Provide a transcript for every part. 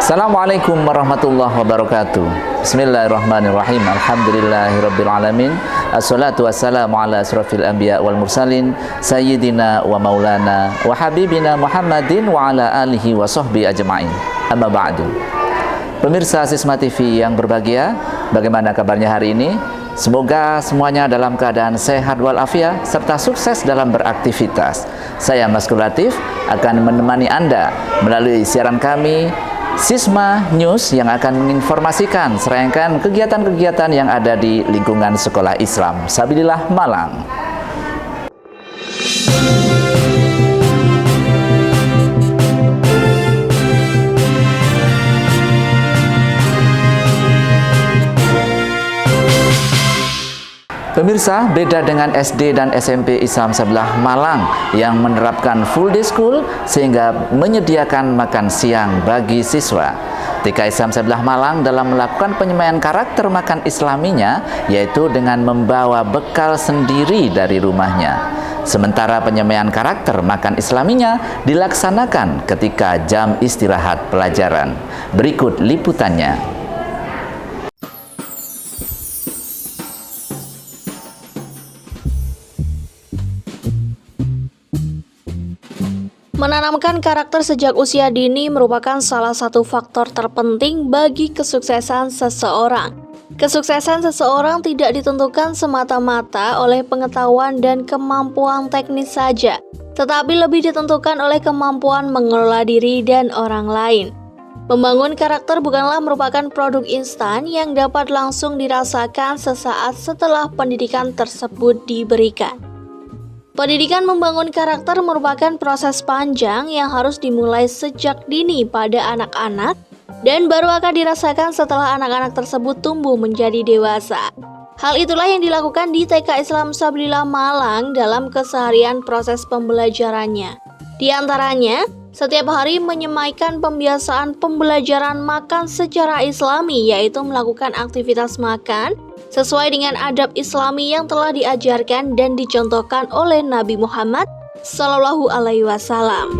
Assalamualaikum warahmatullahi wabarakatuh. Bismillahirrahmanirrahim. Alhamdulillahirrabbilalamin. Assalatu wassalamu ala asrafil anbiya wal mursalin Sayyidina wa maulana wa habibina Muhammadin wa ala alihi wa sahbihi ajma'in. Amma ba'du. Pemirsa Sisma TV yang berbahagia, bagaimana kabarnya hari ini? Semoga semuanya dalam keadaan sehat walafiat serta sukses dalam beraktivitas. Saya Mas Latif akan menemani Anda melalui siaran kami Sisma News yang akan menginformasikan serangkaian kegiatan-kegiatan yang ada di lingkungan Sekolah Islam Sabilillah Malang. Pemirsa, beda dengan SD dan SMP Islam Sabilillah Malang yang menerapkan full day school sehingga menyediakan makan siang bagi siswa. TK Islam Sabilillah Malang dalam melakukan penyemaian karakter makan islaminya yaitu dengan membawa bekal sendiri dari rumahnya. Sementara penyemaian karakter makan islaminya dilaksanakan ketika jam istirahat pelajaran. Berikut liputannya. Menanamkan karakter sejak usia dini merupakan salah satu faktor terpenting bagi kesuksesan seseorang. Kesuksesan seseorang tidak ditentukan semata-mata oleh pengetahuan dan kemampuan teknis saja, tetapi lebih ditentukan oleh kemampuan mengelola diri dan orang lain. Membangun karakter bukanlah merupakan produk instan yang dapat langsung dirasakan sesaat setelah pendidikan tersebut diberikan. Pendidikan membangun karakter merupakan proses panjang yang harus dimulai sejak dini pada anak-anak dan baru akan dirasakan setelah anak-anak tersebut tumbuh menjadi dewasa. Hal itulah yang dilakukan di TK Islam Sabilillah Malang dalam keseharian proses pembelajarannya. Di antaranya, setiap hari menyemaikan pembiasaan pembelajaran makan secara islami, yaitu melakukan aktivitas makan sesuai dengan adab islami yang telah diajarkan dan dicontohkan oleh Nabi Muhammad SAW.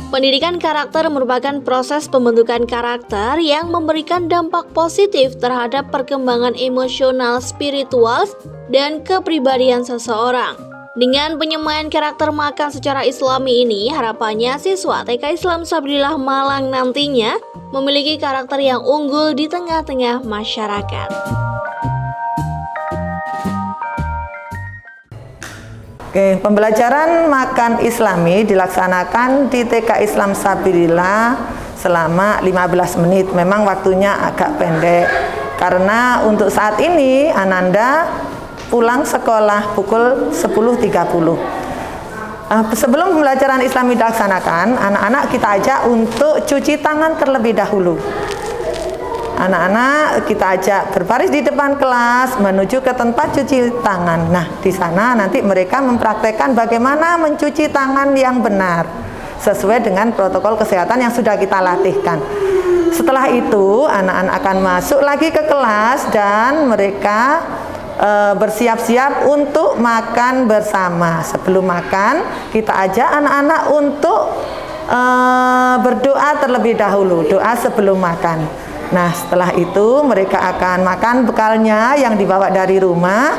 Pendidikan karakter merupakan proses pembentukan karakter yang memberikan dampak positif terhadap perkembangan emosional, spiritual, dan kepribadian seseorang. Dengan penyemayan karakter makan secara islami ini, harapannya siswa TK Islam Sabilillah Malang nantinya memiliki karakter yang unggul di tengah-tengah masyarakat. Oke, pembelajaran makan islami dilaksanakan di TK Islam Sabilillah selama 15 menit. Memang waktunya agak pendek karena untuk saat ini Ananda pulang sekolah pukul 10.30. Sebelum pembelajaran islami dilaksanakan, anak-anak kita ajak untuk cuci tangan terlebih dahulu. Anak-anak kita ajak berbaris di depan kelas menuju ke tempat cuci tangan. Nah, di sana nanti mereka mempraktekkan bagaimana mencuci tangan yang benar sesuai dengan protokol kesehatan yang sudah kita latihkan. Setelah itu, anak-anak akan masuk lagi ke kelas dan mereka bersiap-siap untuk makan bersama. Sebelum makan, kita ajak anak-anak untuk berdoa terlebih dahulu, doa sebelum makan. Nah, setelah itu mereka akan makan bekalnya yang dibawa dari rumah.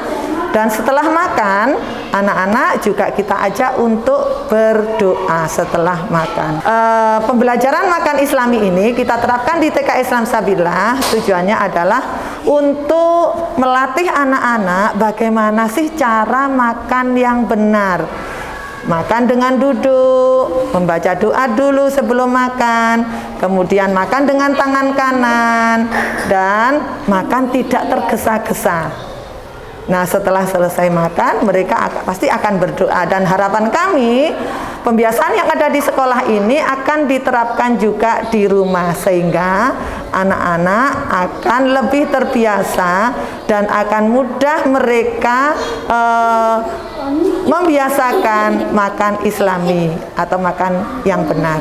Dan setelah makan, anak-anak juga kita ajak untuk berdoa setelah makan. Pembelajaran makan islami ini kita terapkan di TK Islam Sabilillah. Tujuannya adalah untuk melatih anak-anak bagaimana sih cara makan yang benar. Makan dengan duduk, membaca doa dulu sebelum makan, kemudian makan dengan tangan kanan, dan makan tidak tergesa-gesa. Nah, setelah selesai makan, mereka pasti akan berdoa. Dan harapan kami, pembiasaan yang ada di sekolah ini akan diterapkan juga di rumah, sehingga anak-anak akan lebih terbiasa dan akan mudah mereka membiasakan makan islami atau makan yang benar.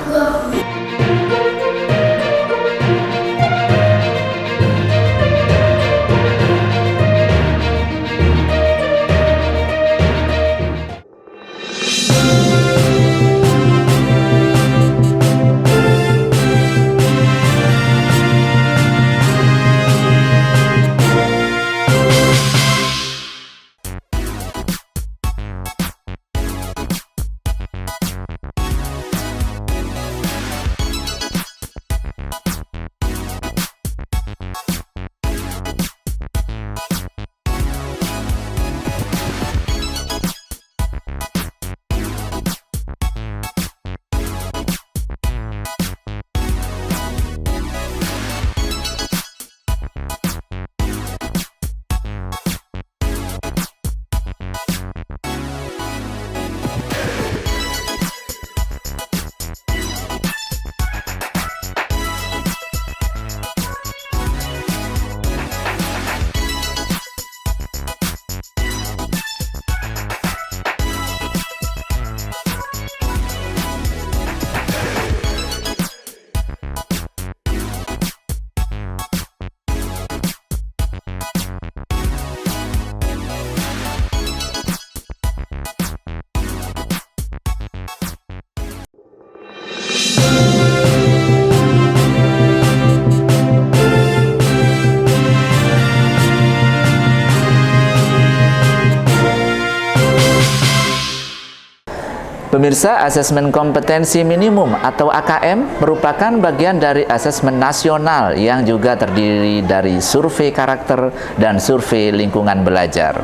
Pemirsa, asesmen kompetensi minimum atau AKM merupakan bagian dari asesmen nasional yang juga terdiri dari survei karakter dan survei lingkungan belajar.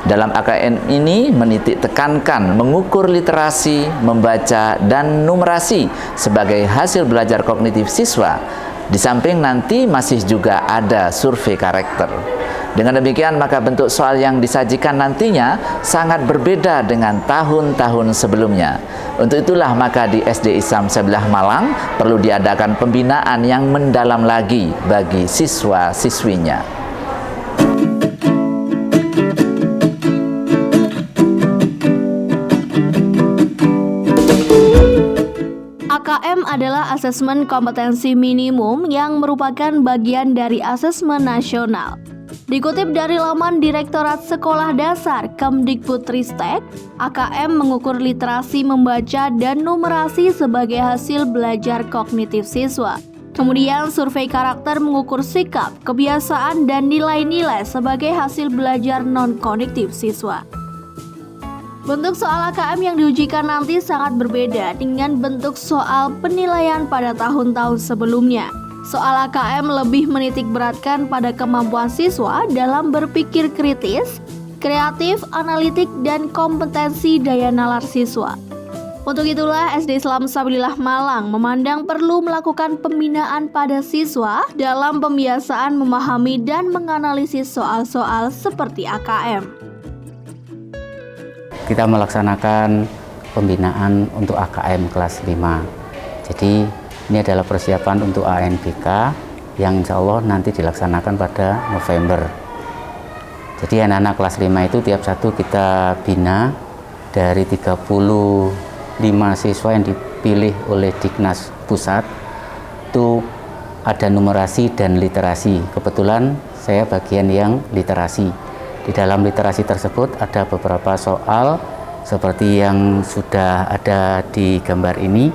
Dalam AKM ini menitik tekankan mengukur literasi, membaca, dan numerasi sebagai hasil belajar kognitif siswa. Di samping nanti masih juga ada survei karakter. Dengan demikian, maka bentuk soal yang disajikan nantinya sangat berbeda dengan tahun-tahun sebelumnya. Untuk itulah maka di SD Islam Sabilillah Malang perlu diadakan pembinaan yang mendalam lagi bagi siswa-siswinya. AKM adalah asesmen kompetensi minimum yang merupakan bagian dari asesmen nasional. Dikutip dari laman Direktorat Sekolah Dasar Kemdikbudristek, AKM mengukur literasi membaca dan numerasi sebagai hasil belajar kognitif siswa. Kemudian survei karakter mengukur sikap, kebiasaan, dan nilai-nilai sebagai hasil belajar non-kognitif siswa. Bentuk soal AKM yang diujikan nanti sangat berbeda dengan bentuk soal penilaian pada tahun-tahun sebelumnya. Soal AKM lebih menitik beratkan pada kemampuan siswa dalam berpikir kritis, kreatif, analitik, dan kompetensi daya nalar siswa. Untuk itulah SD Islam Sabilillah Malang memandang perlu melakukan pembinaan pada siswa dalam pembiasaan memahami dan menganalisis soal-soal seperti AKM. Kita melaksanakan pembinaan untuk AKM kelas 5. Jadi ini adalah persiapan untuk ANBK yang insya Allah nanti dilaksanakan pada November. Jadi anak-anak kelas 5 itu tiap satu kita bina dari 35 siswa yang dipilih oleh Dignas Pusat. Itu ada numerasi dan literasi. Kebetulan saya bagian yang literasi. Di dalam literasi tersebut ada beberapa soal seperti yang sudah ada di gambar ini.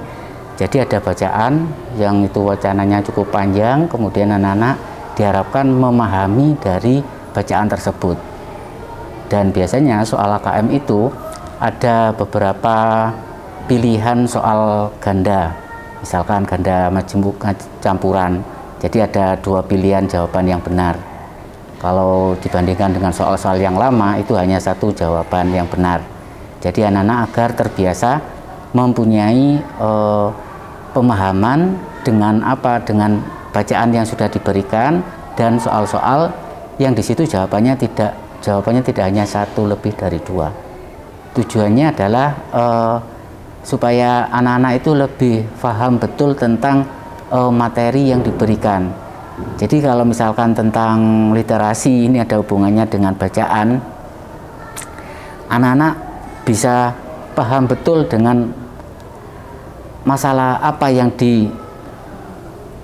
Jadi ada bacaan yang itu wacananya cukup panjang, kemudian anak-anak diharapkan memahami dari bacaan tersebut. Dan biasanya soal AKM itu ada beberapa pilihan soal ganda, misalkan ganda majemuk campuran. Jadi ada 2 pilihan jawaban yang benar. Kalau dibandingkan dengan soal-soal yang lama itu hanya 1 jawaban yang benar. Jadi anak-anak agar terbiasa mempunyai pemahaman dengan dengan bacaan yang sudah diberikan dan soal-soal yang di situ jawabannya tidak hanya 1 lebih dari 2. Tujuannya adalah supaya anak-anak itu lebih paham betul tentang materi yang diberikan. Jadi kalau misalkan tentang literasi ini ada hubungannya dengan bacaan, anak-anak bisa paham betul dengan masalah apa yang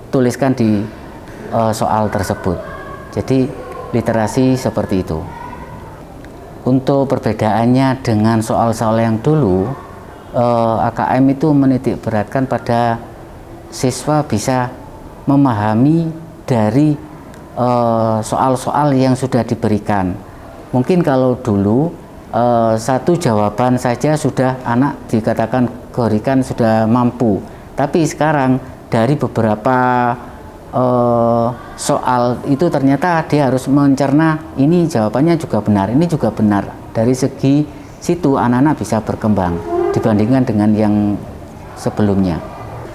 dituliskan di soal tersebut. Jadi literasi seperti itu. Untuk perbedaannya dengan soal-soal yang dulu, AKM itu menitik beratkan pada siswa bisa memahami dari soal-soal yang sudah diberikan. Mungkin kalau dulu 1 jawaban saja sudah anak dikatakan kategorikan sudah mampu. Tapi sekarang dari beberapa soal itu ternyata dia harus mencerna ini jawabannya juga benar, ini juga benar. Dari segi situ anak-anak bisa berkembang dibandingkan dengan yang sebelumnya.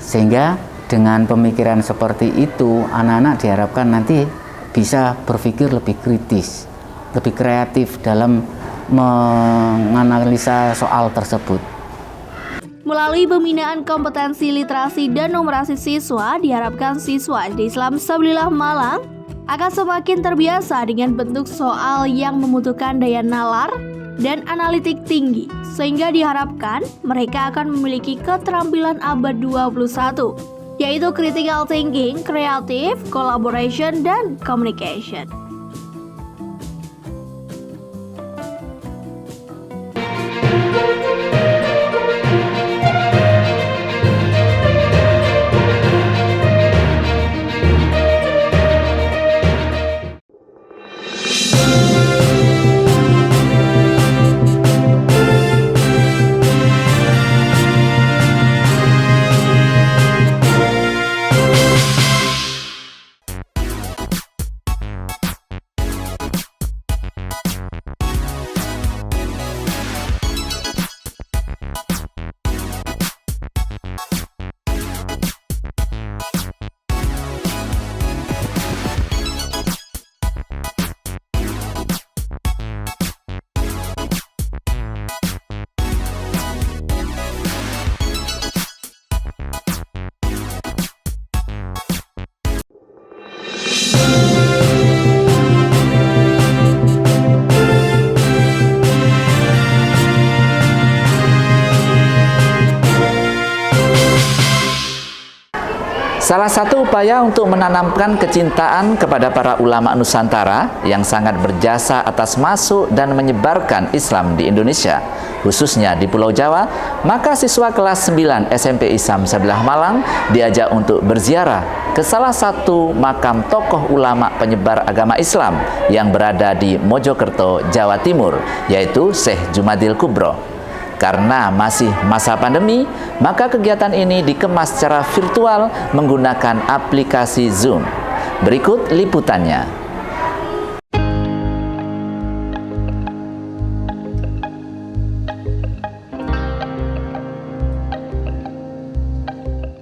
Sehingga dengan pemikiran seperti itu, anak-anak diharapkan nanti bisa berpikir lebih kritis, lebih kreatif dalam menganalisa soal tersebut. Melalui pembinaan kompetensi literasi dan numerasi siswa, diharapkan siswa SD Islam Sabilillah Malang akan semakin terbiasa dengan bentuk soal yang membutuhkan daya nalar dan analitik tinggi, sehingga diharapkan mereka akan memiliki keterampilan abad 21, yaitu critical thinking, creative, collaboration, dan communication. Salah satu upaya untuk menanamkan kecintaan kepada para ulama Nusantara yang sangat berjasa atas masuk dan menyebarkan Islam di Indonesia, khususnya di Pulau Jawa, maka siswa kelas 9 SMP Islam Sabilillah Malang diajak untuk berziarah ke salah satu makam tokoh ulama penyebar agama Islam yang berada di Mojokerto, Jawa Timur, yaitu Syekh Jumadil Kubro. Karena masih masa pandemi, maka kegiatan ini dikemas secara virtual menggunakan aplikasi Zoom. Berikut liputannya.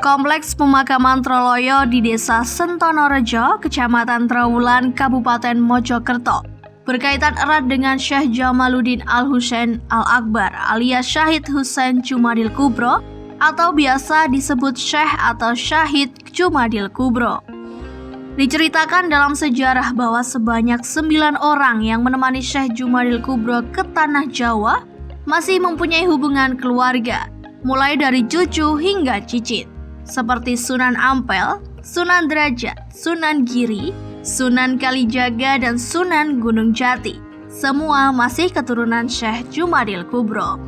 Kompleks pemakaman Troloyo di Desa Sentonorejo, Kecamatan Trawulan, Kabupaten Mojokerto, berkaitan erat dengan Syekh Jamaluddin Al-Husain Al-Akbar alias Syahid Husain Jumadil Kubro atau biasa disebut Syekh atau Syahid Jumadil Kubro. Diceritakan dalam sejarah bahwa sebanyak 9 orang yang menemani Syekh Jumadil Kubro ke Tanah Jawa masih mempunyai hubungan keluarga, mulai dari cucu hingga cicit, seperti Sunan Ampel, Sunan Derajat, Sunan Giri, Sunan Kalijaga, dan Sunan Gunung Jati. Semua masih keturunan Syekh Jumadil Kubro.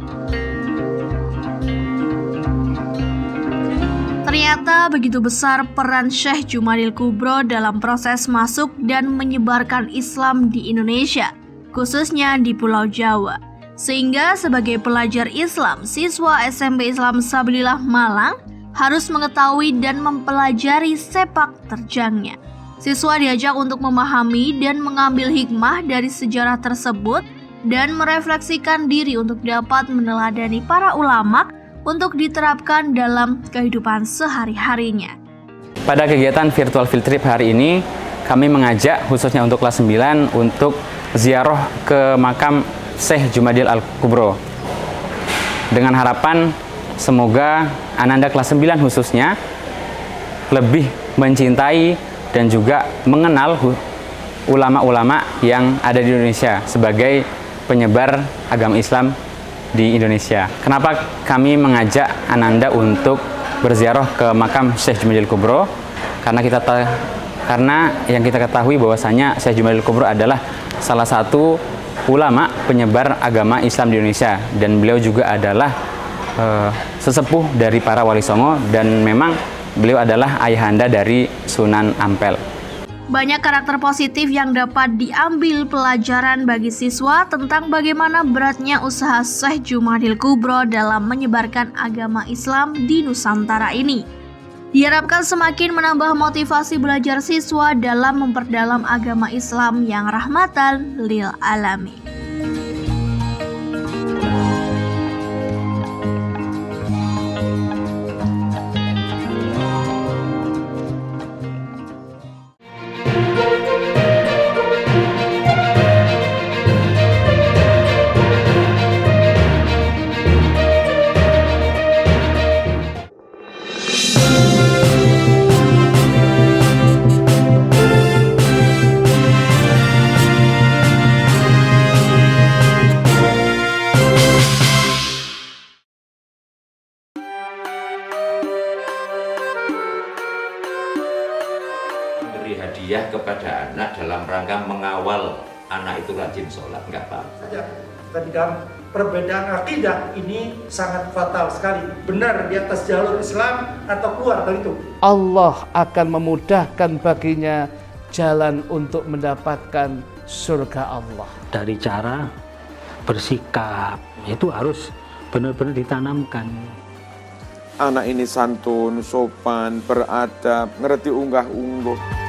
Ternyata begitu besar peran Syekh Jumadil Kubro dalam proses masuk dan menyebarkan Islam di Indonesia, khususnya di Pulau Jawa. Sehingga sebagai pelajar Islam, siswa SMP Islam Sabilillah Malang harus mengetahui dan mempelajari sepak terjangnya. Siswa diajak untuk memahami dan mengambil hikmah dari sejarah tersebut dan merefleksikan diri untuk dapat meneladani para ulama untuk diterapkan dalam kehidupan sehari-harinya. Pada kegiatan virtual field trip hari ini, kami mengajak khususnya untuk kelas 9 untuk ziarah ke makam Syekh Jumadil Al-Kubro. Dengan harapan semoga Ananda kelas 9 khususnya lebih mencintai dan juga mengenal ulama-ulama yang ada di Indonesia sebagai penyebar agama Islam di Indonesia. Kenapa kami mengajak Ananda untuk berziarah ke makam Syekh Jumadil Kubro? Karena yang kita ketahui bahwasanya Syekh Jumadil Kubro adalah salah satu ulama penyebar agama Islam di Indonesia, dan beliau juga adalah sesepuh dari para wali songo, dan memang beliau adalah ayahanda dari Sunan Ampel. Banyak karakter positif yang dapat diambil pelajaran bagi siswa tentang bagaimana beratnya usaha Syekh Jumadil Kubro dalam menyebarkan agama Islam di Nusantara ini. Diharapkan semakin menambah motivasi belajar siswa dalam memperdalam agama Islam yang rahmatan lil alamin. Beri hadiah kepada anak dalam rangka mengawal anak itu rajin sholat, nggak apa-apa. Tapi dalam perbedaan akidah ini sangat fatal sekali. Benar di atas jalur Islam atau keluar dari itu. Allah akan memudahkan baginya jalan untuk mendapatkan surga Allah. Dari cara bersikap itu harus benar-benar ditanamkan. Anak ini santun, sopan, beradab, ngerti unggah-ungguh.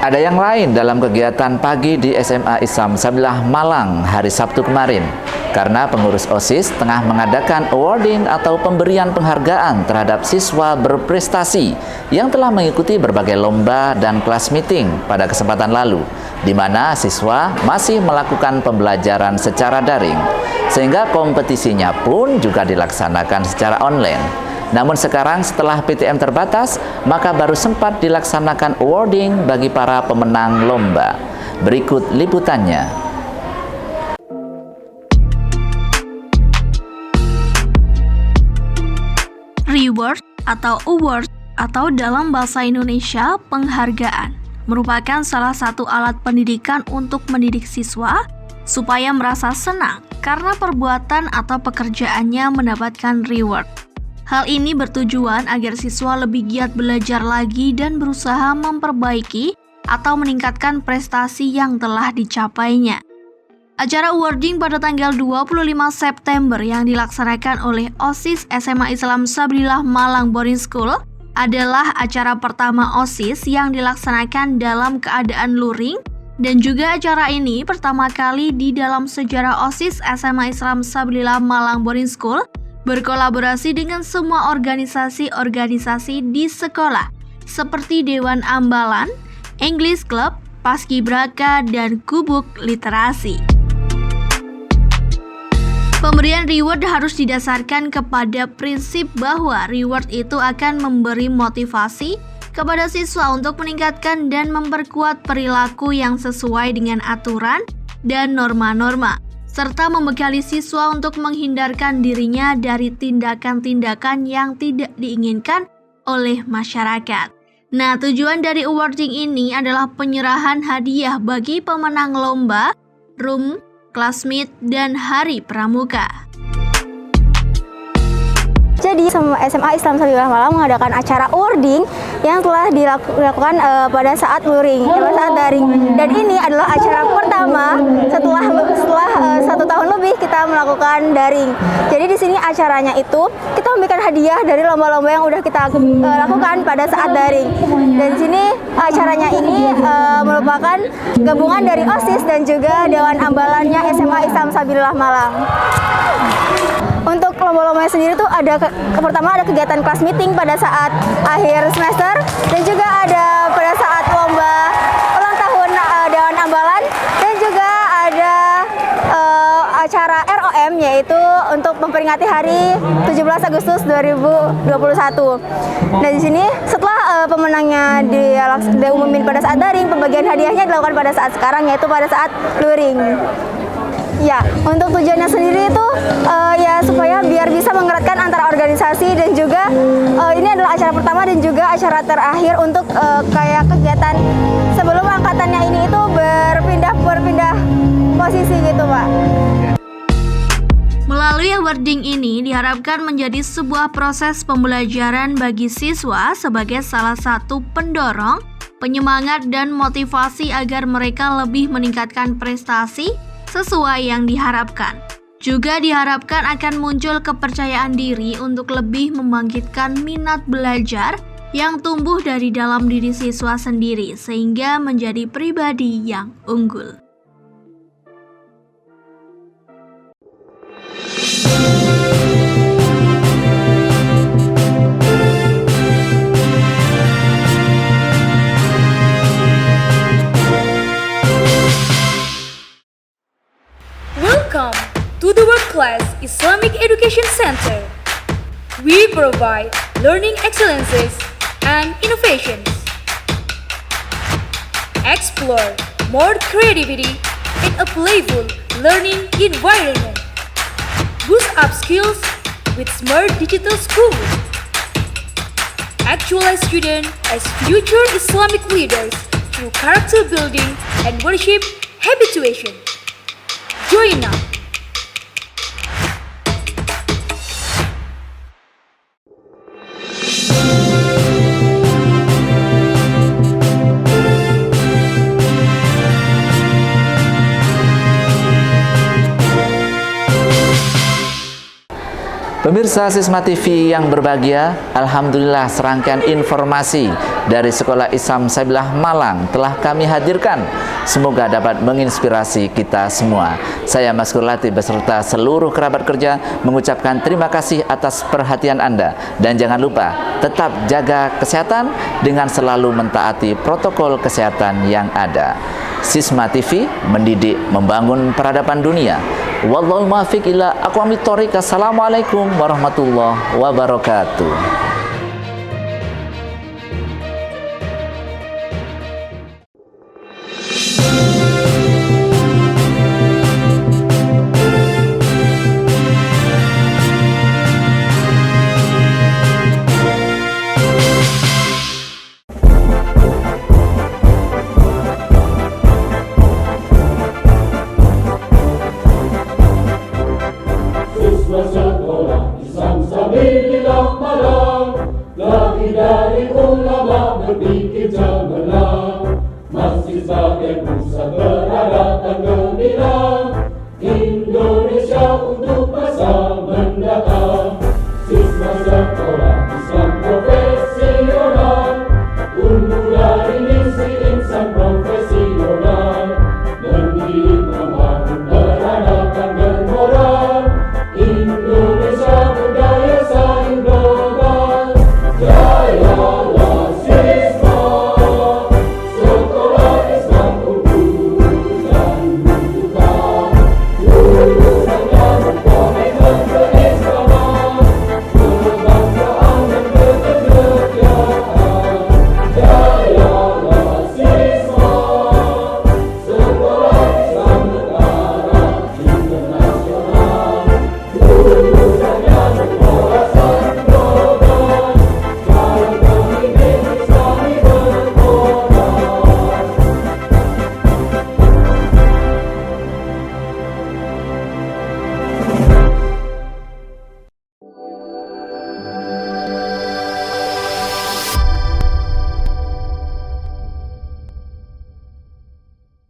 Ada yang lain dalam kegiatan pagi di SMA Islam Sabilillah Malang hari Sabtu kemarin, karena pengurus OSIS tengah mengadakan awarding atau pemberian penghargaan terhadap siswa berprestasi yang telah mengikuti berbagai lomba dan kelas meeting pada kesempatan lalu, di mana siswa masih melakukan pembelajaran secara daring, sehingga kompetisinya pun juga dilaksanakan secara online. Namun sekarang setelah PTM terbatas, maka baru sempat dilaksanakan awarding bagi para pemenang lomba. Berikut liputannya. Reward atau award atau dalam bahasa Indonesia penghargaan, merupakan salah satu alat pendidikan untuk mendidik siswa supaya merasa senang karena perbuatan atau pekerjaannya mendapatkan reward. Hal ini bertujuan agar siswa lebih giat belajar lagi dan berusaha memperbaiki atau meningkatkan prestasi yang telah dicapainya. Acara awarding pada tanggal 25 September yang dilaksanakan oleh OSIS SMA Islam Sabilillah Malang Boarding School adalah acara pertama OSIS yang dilaksanakan dalam keadaan luring, dan juga acara ini pertama kali di dalam sejarah OSIS SMA Islam Sabilillah Malang Boarding School berkolaborasi dengan semua organisasi-organisasi di sekolah seperti Dewan Ambalan, English Club, Paskibraka, dan Gubuk Literasi. Pemberian reward harus didasarkan kepada prinsip bahwa reward itu akan memberi motivasi kepada siswa untuk meningkatkan dan memperkuat perilaku yang sesuai dengan aturan dan norma-norma, serta membekali siswa untuk menghindarkan dirinya dari tindakan-tindakan yang tidak diinginkan oleh masyarakat. Nah, tujuan dari awarding ini adalah penyerahan hadiah bagi pemenang lomba, room, classmate, dan hari pramuka. Jadi SMA Islam Sabilillah Malang mengadakan acara awarding yang telah dilakukan pada saat luring, pada saat daring. Dan ini adalah acara pertama setelah 1 tahun lebih kita melakukan daring. Jadi di sini acaranya itu kita memberikan hadiah dari lomba-lomba yang udah kita lakukan pada saat daring. Dan di sini acaranya ini merupakan gabungan dari OSIS dan juga Dewan Ambalannya SMA Islam Sabilillah Malang. Untuk lomba-lombanya sendiri tuh pertama ada kegiatan kelas meeting pada saat akhir semester, dan juga ada pada saat lomba ulang tahun Dewan Ambalan, dan juga ada acara ROM, yaitu untuk memperingati hari 17 Agustus 2021. Dan di sini setelah pemenangnya diumumin pada saat daring, pembagian hadiahnya dilakukan pada saat sekarang, yaitu pada saat luring. Ya, untuk tujuannya sendiri itu ya supaya biar bisa mengeratkan antara organisasi, dan juga ini adalah acara pertama dan juga acara terakhir untuk kayak kegiatan sebelum angkatannya ini itu berpindah posisi gitu, Pak. Melalui awarding ini diharapkan menjadi sebuah proses pembelajaran bagi siswa sebagai salah satu pendorong, penyemangat, dan motivasi agar mereka lebih meningkatkan prestasi sesuai yang diharapkan. Juga diharapkan akan muncul kepercayaan diri untuk lebih membangkitkan minat belajar yang tumbuh dari dalam diri siswa sendiri sehingga menjadi pribadi yang unggul. Welcome to the World Class Islamic Education Center. We provide learning excellences and innovations. Explore more creativity in a playful learning environment. Boost up skills with smart digital schools. Actualize students as future Islamic leaders through character building and worship habituation. Join us. Pemirsa Sisma TV yang berbahagia, alhamdulillah serangkaian informasi dari Sekolah Islam Sabilillah Malang telah kami hadirkan. Semoga dapat menginspirasi kita semua. Saya Maskur Latif beserta seluruh kerabat kerja mengucapkan terima kasih atas perhatian Anda. Dan jangan lupa tetap jaga kesehatan dengan selalu mentaati protokol kesehatan yang ada. Sisma TV mendidik membangun peradaban dunia. Wallahul muwaffiq ila aqwamit thoriq. Assalamualaikum warahmatullahi wabarakatuh. Marilah madang, lagi dari ulama berbicara.